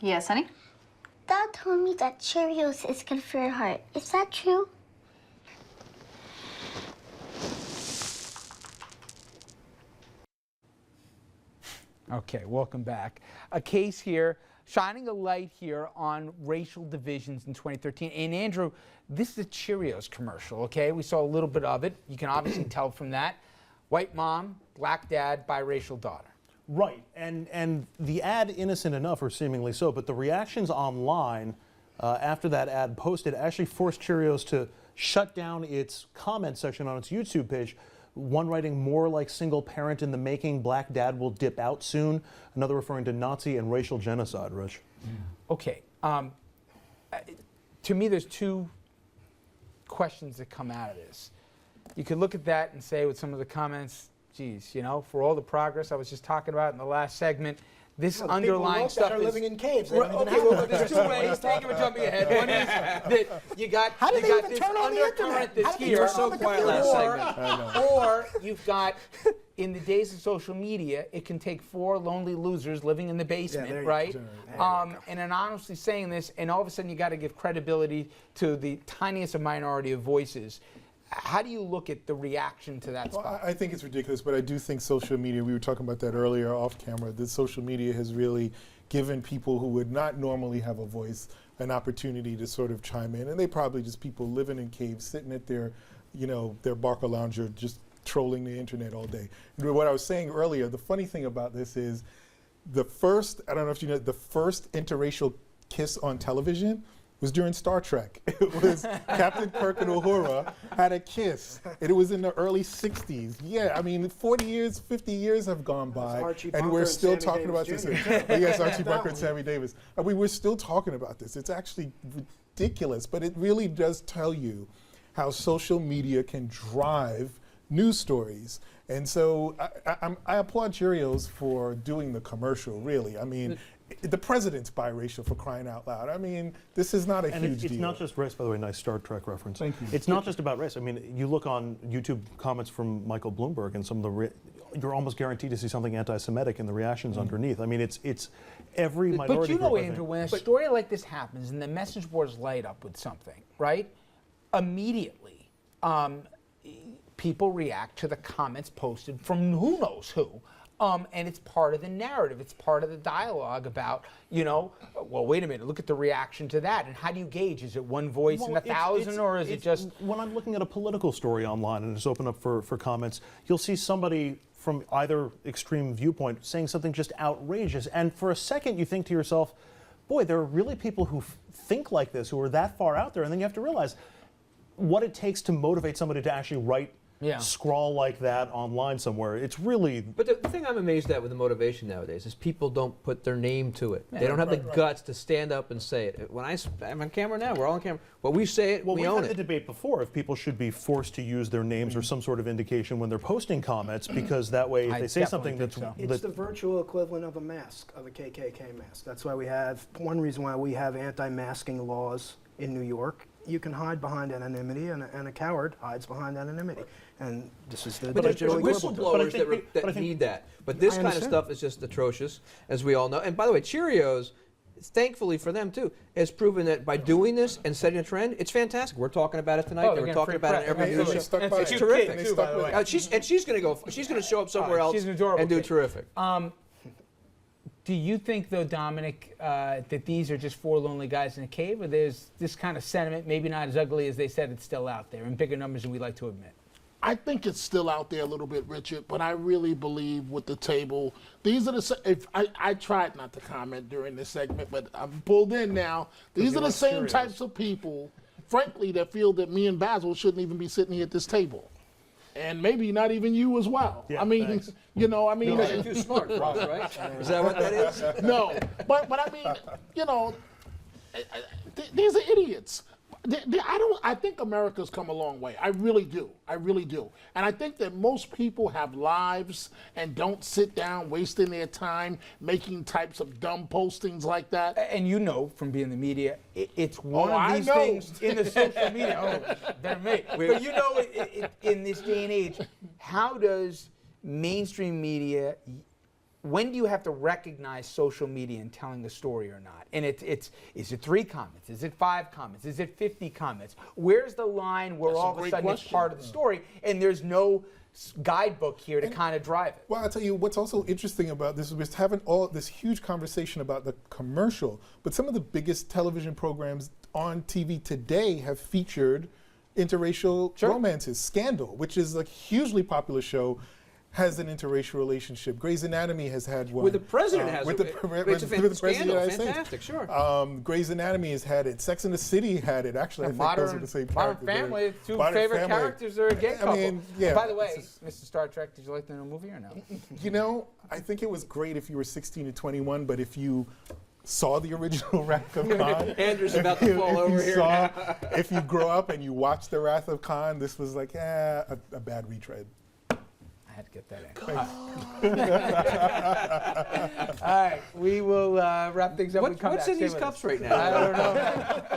Yes, honey? Dad told me that Cheerios is good for your heart. Is that true? Okay, welcome back. A case here, shining a light here on racial divisions in 2013. And Andrew, this is a Cheerios commercial, okay? We saw a little bit of it. You can obviously tell from that. White mom, black dad, biracial daughter. Right, and the ad, innocent enough, or seemingly so, but the reactions online after that ad posted actually forced Cheerios to shut down its comment section on its YouTube page. One writing, more like single parent in the making, black dad will dip out soon. Another referring to Nazi and racial genocide, Rich. Okay, to me there's two questions that come out of this. You could look at that and say with some of the comments, geez, you know, for all the progress I was just talking about in the last segment, this underlying stuff are is living in caves. Right, okay, well, there's two ways. Thank you for jumping ahead. One is that you got this undercurrent that's here. We're so quiet last segment. Or you've got, in the days of social media, it can take four lonely losers living in the basement, right? And anonymously saying this, and all of a sudden you got to give credibility to the tiniest minority of voices. How do you look at the reaction to that spot? Well, I think it's ridiculous, but I do think social media, we were talking about that earlier off camera, that social media has really given people who would not normally have a voice an opportunity to sort of chime in. And they probably just people living in caves, sitting at their, you know, their Barca lounger, just trolling the internet all day. And what I was saying earlier, the funny thing about this is the first, I don't know if you know, the first interracial kiss on television was during Star Trek. It was Captain Kirk and Uhura had a kiss. And it was in the early 60s. Yeah, I mean, 40 years, 50 years have gone by, and we're still talking about this. Yes, Archie Bunker and Sammy Davis. I mean, we're still talking about this. It's actually ridiculous, but it really does tell you how social media can drive news stories. And so I applaud Cheerios for doing the commercial, really. I mean, the president's biracial, for crying out loud. I mean, this is not a huge deal. It's not just race, by the way, nice Star Trek reference. Thank you. It's not just about race. I mean, you look on YouTube comments from Michael Bloomberg and some of the, you're almost guaranteed to see something anti-Semitic in the reactions underneath. I mean, it's every minority But you know, group, Andrew, when a story like this happens and the message boards light up with something, right? Immediately, people react to the comments posted from who knows who. And it's part of the narrative. It's part of the dialogue about, you know, well, wait a minute, look at the reaction to that. And how do you gauge? Is it one voice in 1,000 or is it just... When I'm looking at a political story online and it's open up for comments, you'll see somebody from either extreme viewpoint saying something just outrageous. And for a second you think to yourself, boy, there are really people who think like this, who are that far out there. And then you have to realize what it takes to motivate somebody to actually write scrawl like that online somewhere. It's really... But the thing I'm amazed at with the motivation nowadays is people don't put their name to it. They don't have the guts to stand up and say it. When I'm on camera now, we're all on camera. When we say it, we own it. We've had the debate before if people should be forced to use their names or some sort of indication when they're posting comments, because that way if they say something that's... It's the virtual equivalent of a mask, of a KKK mask. That's why we have, one reason why we have anti-masking laws in New York. You can hide behind anonymity, and a coward hides behind anonymity. And this is the digital equivalent. Whistleblowers that need that. But this kind of stuff is just atrocious, as we all know. And by the way, Cheerios, thankfully for them too, has proven that by doing this and setting a trend, it's fantastic. We're talking about it tonight. We're talking about it every news show. It's terrific. She's going to go. She's going to show up somewhere else and do terrific. Do you think, though, Dominic, that these are just four lonely guys in a cave, or there's this kind of sentiment, maybe not as ugly as they said, it's still out there in bigger numbers than we like to admit? I think it's still out there a little bit, Richard, but I really believe with the table, these are the, I tried not to comment during this segment, but I'm pulled in now. These are the same types of people, frankly, that feel that me and Basil shouldn't even be sitting here at this table. And maybe not even you as well. Yeah, I mean, thanks. you know, I mean... You're too smart, Ross, right? Is that what that is? No, but I mean, you know, these are idiots. I think America's come a long way. I really do. I really do. And I think that most people have lives and don't sit down wasting their time making types of dumb postings like that. And you know from being in the media, it's one of these things in the social media. Oh, better me. But you know, in this day and age, how does mainstream media when do you have to recognize social media in telling the story or not? And is it 3 comments? Is it 5 comments? Is it 50 comments? Where's the line where That's a all of a great sudden it's question. part of the story and there's no guidebook here to kind of drive it? Well, I'll tell you what's also interesting about this is we're having all this huge conversation about the commercial, but some of the biggest television programs on TV today have featured interracial romances. Scandal, which is a hugely popular show, has an interracial relationship. Grey's Anatomy has had one. With the president has with it. the It's a President of the scandal, United States. fantastic, sure. Grey's Anatomy has had it. Sex and the City had it. Actually, I think those are the same Modern characters. Family, 2 Modern favorite Family. characters are a gay couple. I mean, yeah. By the way, Mr. Star Trek, did you like the new movie or no? You know, I think it was great if you were 16 to 21, but if you saw the original Wrath of Khan, Andrew's about to fall over here. If you grow up and you watch the Wrath of Khan, this was like a bad retread. I had to get that in. All right, we will wrap things up. What's in these cups right now? I don't know.